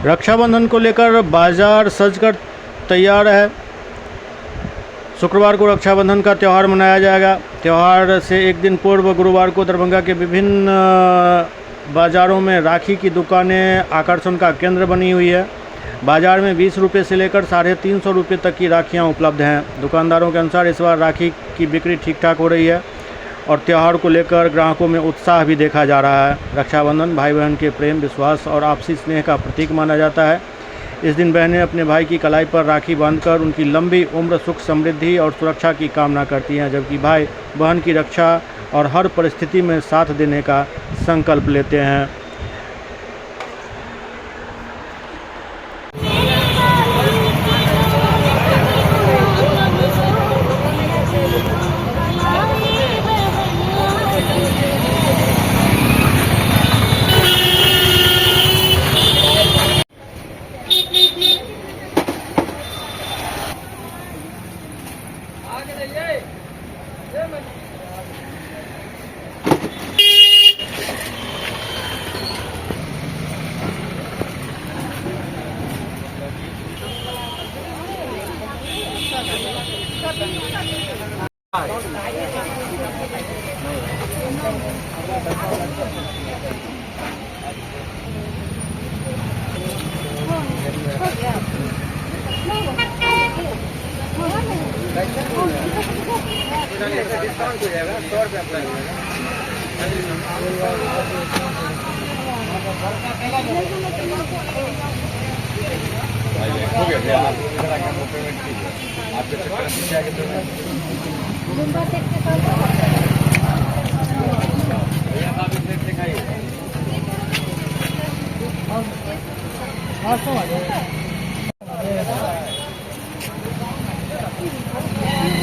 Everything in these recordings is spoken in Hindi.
रक्षाबंधन को लेकर बाजार सजकर तैयार है। शुक्रवार को रक्षाबंधन का त्यौहार मनाया जाएगा। त्यौहार से एक दिन पूर्व गुरुवार को दरभंगा के विभिन्न बाज़ारों में राखी की दुकानें आकर्षण का केंद्र बनी हुई है। बाज़ार में 20 रुपये से लेकर 350 रुपये तक की राखियाँ उपलब्ध हैं। दुकानदारों के अनुसार इस बार राखी की बिक्री ठीक ठाक हो रही है और त्यौहार को लेकर ग्राहकों में उत्साह भी देखा जा रहा है। रक्षाबंधन भाई बहन के प्रेम, विश्वास और आपसी स्नेह का प्रतीक माना जाता है। इस दिन बहनें अपने भाई की कलाई पर राखी बांधकर उनकी लंबी उम्र, सुख समृद्धि और सुरक्षा की कामना करती हैं, जबकि भाई बहन की रक्षा और हर परिस्थिति में साथ देने का संकल्प लेते हैं। डिस्काउंट हो जाएगा 100 रुपये अप्लाई हो गया। आप पेमेंट कीजिए, आपके चक्कर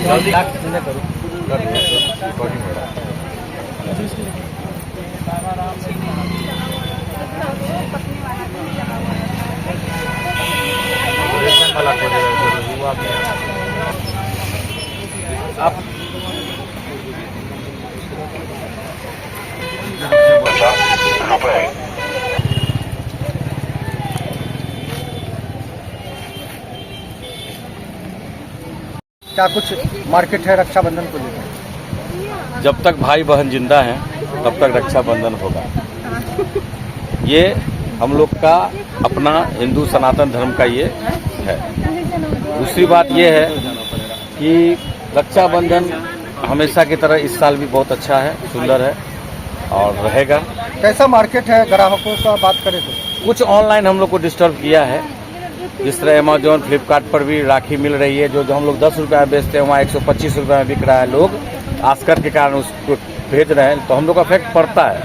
जल्दी करो रिकॉर्डिंग हो रहा है। आप क्या कुछ मार्केट है रक्षाबंधन को लेकर? जब तक भाई बहन जिंदा हैं तब तक रक्षाबंधन होगा। ये हम लोग का अपना हिंदू सनातन धर्म का ये है। दूसरी बात ये है कि रक्षाबंधन हमेशा की तरह इस साल भी बहुत अच्छा है, सुंदर है और रहेगा। कैसा मार्केट है? ग्राहकों का बात करें तो कुछ ऑनलाइन हम लोग को डिस्टर्ब किया है, जिस तरह अमेजोन, फ्लिपकार्ट पर भी राखी मिल रही है। जो हम लोग 10 रुपये में बेचते हैं वहाँ 125 रुपये में बिक रहा है। लोग आस्कर के कारण उसको भेज रहे हैं, तो हम लोग का इफेक्ट पड़ता है,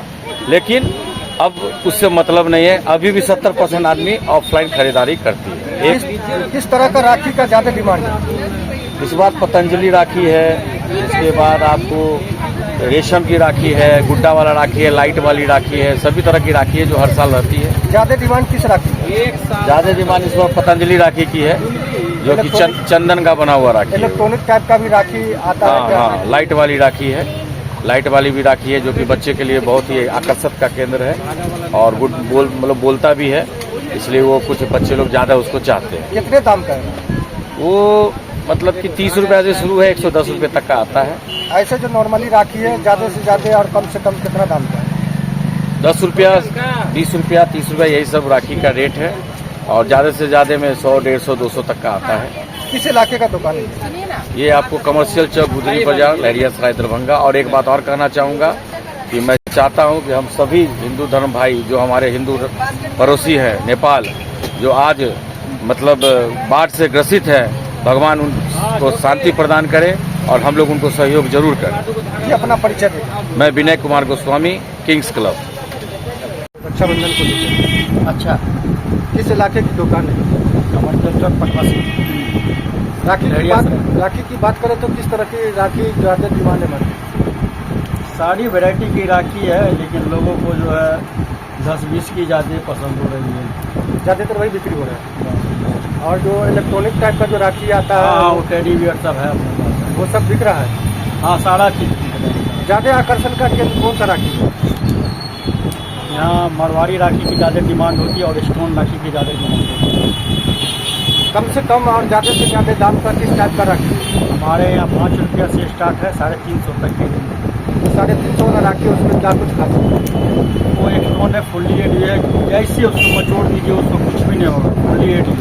लेकिन अब उससे मतलब नहीं है। अभी भी 70% आदमी ऑफलाइन खरीदारी करती है। किस तरह का राखी का ज़्यादा डिमांड है? इस बार पतंजलि राखी है, इसके बाद आपको रेशम की राखी है, गुड्डा वाला राखी है, लाइट वाली राखी है, सभी तरह की राखी है जो हर साल रहती है। ज़्यादा डिमांड किस राखी? ज़्यादा डिमांड इस बार पतंजलि राखी की है, जो कि चंदन का बना हुआ राखी है। इलेक्ट्रॉनिक टाइप का भी राखी आता है? हाँ, लाइट वाली राखी है। लाइट वाली भी राखी है जो कि बच्चे के लिए बहुत ही आकर्षक का केंद्र है और बोलता भी है, इसलिए वो कुछ बच्चे लोग ज़्यादा उसको चाहते हैं। कितने दाम का है वो? मतलब कि 30 रुपये से शुरू है, 110 रुपये तक का आता है। ऐसे जो नॉर्मली राखी है ज़्यादा से ज़्यादा और कम से कम कितना दाम का है? 10 रुपया, 20 रुपया, 30 रुपया, यही सब राखी का रेट है और ज़्यादा से ज़्यादा में 100, 150, 200 तक का आता है। किस इलाके का दुकान है? ये आपको कमर्शियल चौक, गुदरी बाजार, लहरियासराय, दरभंगा। और एक बात और कहना चाहूँगा कि मैं चाहता हूँ कि हम सभी हिंदू धर्म भाई जो हमारे हिंदू पड़ोसी हैं नेपाल, जो आज मतलब बाढ़ से ग्रसित है, भगवान उनको शांति प्रदान करे और हम लोग उनको सहयोग जरूर करें। ये अपना परिचय दें। मैं विनय कुमार गोस्वामी, किंग्स क्लब। रक्षाबंधन को लेकर अच्छा किस इलाके की दुकान है? राखी की बात करें तो किस तरह की राखी ज़्यादा डिमांड है? सारी वैरायटी की राखी है, लेकिन लोगों को जो है 10-20 की ज़्यादा पसंद हो रही है। ज़्यादातर वही बिक्री हो रहा है। और जो इलेक्ट्रॉनिक टाइप का जो राखी आता है, हाँ, वो टेडी बियर सब है अपने पास। वो सब बिक रहा है। हाँ, सारा चीज़ बिक रहा है। ज़्यादा आकर्षण का केंद्र कौन सा राखी है? यहाँ मारवाड़ी राखी की ज़्यादा डिमांड होती है और स्टोन राखी की ज़्यादा डिमांड होती है। कम से कम और ज़्यादा से ज़्यादा दाम पर किस टाइप का राखी? हमारे यहाँ 5 रुपया से स्टार्ट है, 350 तक के। 350 वाला राखी, उसमें क्या कुछ खास है? वो एक स्टोन है, फुल्ली एडी है, जैसे उसको मचोड़ दीजिए उसको कुछ भी नहीं होगा, फुल्ली एडी।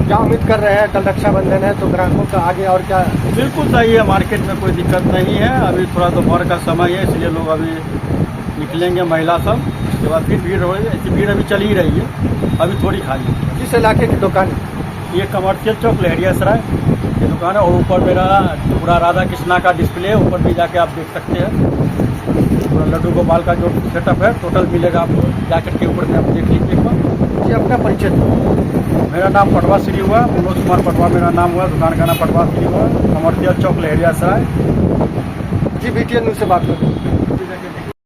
क्या उम्मीद कर रहे हैं, कल रक्षाबंधन है तो ग्राहकों का आगे और क्या? बिल्कुल सही है, मार्केट में कोई दिक्कत नहीं है। अभी थोड़ा दोपहर का समय है, इसलिए लोग अभी निकलेंगे, महिला सब, उसके बाद फिर भीड़ हो रही है। ऐसी भीड़ अभी चल ही रही है, अभी थोड़ी खाली है। किस इलाके की दुकान है? ये कमर्शियल चौक लहरियासराय की दुकान है, और ऊपर मेरा पूरा राधा कृष्णा का डिस्प्ले है, ऊपर भी जाके आप देख सकते हैं। पूरा लड्डू गोपाल का जो सेटअप है टोटल मिलेगा आपको, जाकर के ऊपर में आप देख लीजिए एक बार। जी, अपना परिचय दो। मेरा नाम पटवा श्री हुआ, मनोज कुमार पटवा मेरा नाम हुआ, दुकान का नाम पटवा श्री हुआ, कमर्शियल चौक लहरियासराय। जी, BTN न्यूज़ से बात करूँ।